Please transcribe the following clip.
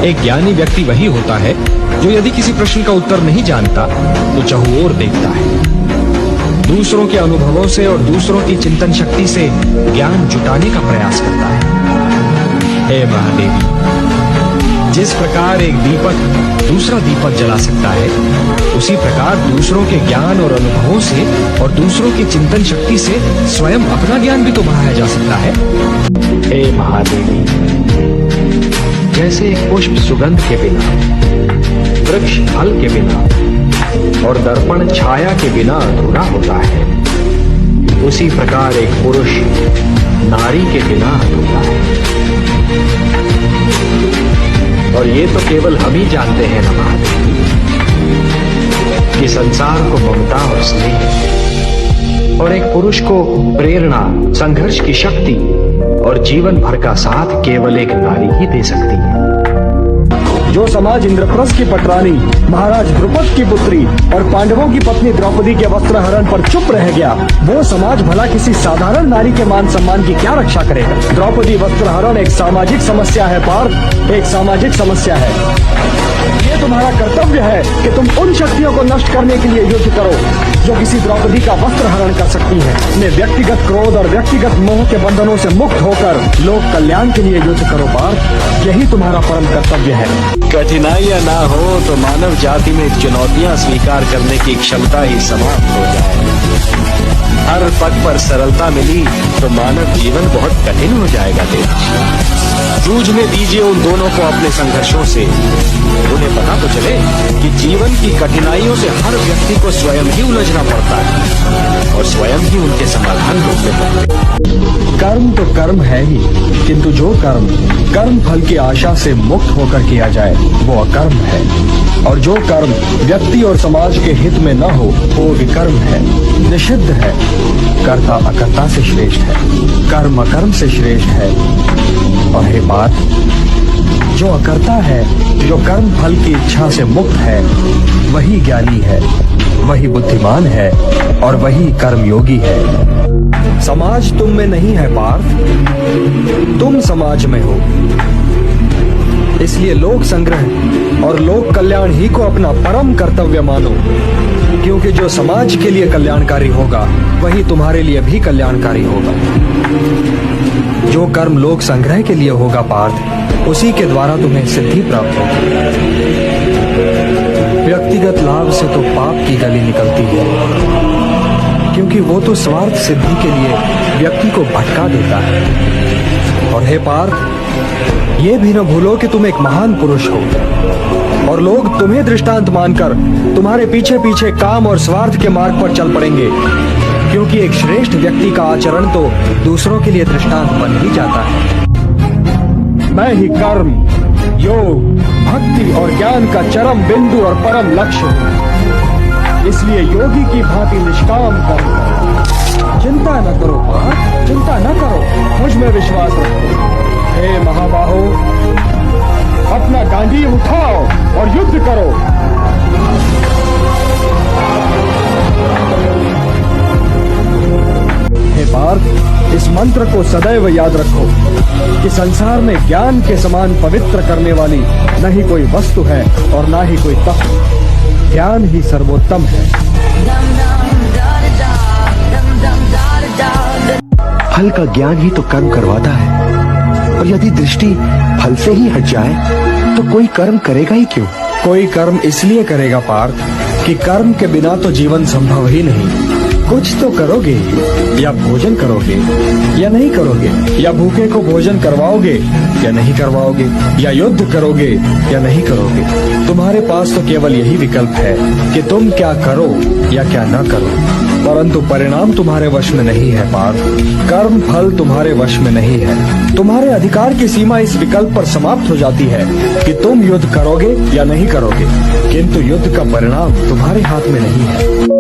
एक ज्ञानी व्यक्ति वही होता है जो यदि किसी प्रश्न का उत्तर नहीं जानता तो चहुओर देखता है, दूसरों के अनुभवों से और दूसरों की चिंतन शक्ति से ज्ञान जुटाने का प्रयास करता है। हे महादेवी, जिस प्रकार एक दीपक दूसरा दीपक जला सकता है, उसी प्रकार दूसरों के ज्ञान और अनुभवों से और दूसरों की चिंतन शक्ति से स्वयं अपना ज्ञान भी तो बढ़ाया जा सकता है। हे महादेवी, जैसे एक पुष्प सुगंध के बिना, वृक्ष फल के बिना और दर्पण छाया के बिना अधूरा होता है, उसी प्रकार एक पुरुष नारी के बिना अधूरा है। और ये तो केवल हम ही जानते हैं ना महादेवी, कि संसार को ममता और स्नेह और एक पुरुष को प्रेरणा, संघर्ष की शक्ति और जीवन भर का साथ केवल एक नारी ही दे सकती है। जो समाज इंद्रप्रस्थ की पटरानी, महाराज द्रुपद की पुत्री और पांडवों की पत्नी द्रौपदी के वस्त्र हरण पर चुप रह गया, वो समाज भला किसी साधारण नारी के मान सम्मान की क्या रक्षा करेगा? द्रौपदी वस्त्र हरण एक सामाजिक समस्या है पार्थ, एक सामाजिक समस्या है। ये तुम्हारा कर्तव्य है कि तुम उन शक्तियों को नष्ट करने के लिए युद्ध करो जो किसी द्रौपदी का वस्त्र हरण कर सकती हैं। अपने व्यक्तिगत क्रोध और व्यक्तिगत मोह के बंधनों से मुक्त होकर लोक कल्याण के लिए युद्ध करो पार्थ, यही तुम्हारा परम कर्तव्य है। कठिनाइयां ना हो तो मानव जाति में चुनौतियां स्वीकार करने की क्षमता ही समाप्त हो जाए। हर पग पर सरलता मिली तो मानव जीवन बहुत कठिन हो जाएगा। जूझने दीजिए उन दोनों को अपने संघर्षों से, उन्हें पता तो चले कि जीवन की कठिनाइयों से हर व्यक्ति को स्वयं ही उलझना पड़ता है और स्वयं ही उनके समाधान ढूंढने पड़ते हैं। कर्म तो कर्म है ही, किंतु जो कर्म फल की आशा से मुक्त होकर किया जाए वो अकर्म है, और जो कर्म व्यक्ति और समाज के हित में न हो वो विकर्म है, निषिद्ध है। कर्ता अकर्ता से श्रेष्ठ है, कर्म अकर्म से श्रेष्ठ है। और हे पार्थ, जो अकर्ता है, जो कर्म फल की इच्छा से मुक्त है, वही ज्ञानी है, वही बुद्धिमान है और वही कर्मयोगी है। समाज तुम में नहीं है पार्थ, तुम समाज में हो। इसलिए लोक संग्रह और लोक कल्याण ही को अपना परम कर्तव्य मानो, क्योंकि जो समाज के लिए कल्याणकारी होगा वही तुम्हारे लिए भी कल्याणकारी होगा। जो कर्म लोक संग्रह के लिए होगा पार्थ, उसी के द्वारा तुम्हें सिद्धि प्राप्त होगी। व्यक्तिगत लाभ से तो पाप की गली निकलती है, क्योंकि वो तो स्वार्थ सिद्धि के लिए व्यक्ति को भटका देता है। और हे पार्थ, ये भी न भूलो कि तुम एक महान पुरुष हो और लोग तुम्हें दृष्टांत मानकर तुम्हारे पीछे पीछे काम और स्वार्थ के मार्ग पर चल पड़ेंगे, क्योंकि एक श्रेष्ठ व्यक्ति का आचरण तो दूसरों के लिए दृष्टांत बन ही जाता है। मैं ही कर्म, योग, भक्ति और ज्ञान का चरम बिंदु और परम लक्ष्य हूँ। इसलिए योगी की भांति निष्काम कर्म करो। चिंता न करो पार्थ, चिंता न करो, मुझ में विश्वास रखो। हे महाबाहो, अपना गांधी उठाओ और युद्ध करो। हे पार्थ, इस मंत्र को सदैव याद रखो कि संसार में ज्ञान के समान पवित्र करने वाली न ही कोई वस्तु है और न ही कोई तत्व। ज्ञान ही सर्वोत्तम है। फल का ज्ञान ही तो कर्म करवाता है, और यदि दृष्टि फल से ही हट जाए तो कोई कर्म करेगा ही क्यों? कोई कर्म इसलिए करेगा पार्थ कि कर्म के बिना तो जीवन संभव ही नहीं। कुछ तो करोगे, या भोजन करोगे या नहीं करोगे, या भूखे को भोजन करवाओगे या नहीं करवाओगे, या युद्ध करोगे या नहीं करोगे। तुम्हारे पास तो केवल यही विकल्प है कि तुम क्या करो या क्या न करो, परंतु परिणाम तुम्हारे वश में नहीं है पार्थ। कर्म फल तुम्हारे वश में नहीं है। तुम्हारे अधिकार की सीमा इस विकल्प पर समाप्त हो जाती है कि तुम युद्ध करोगे या नहीं करोगे, किंतु युद्ध का परिणाम तुम्हारे हाथ में नहीं है।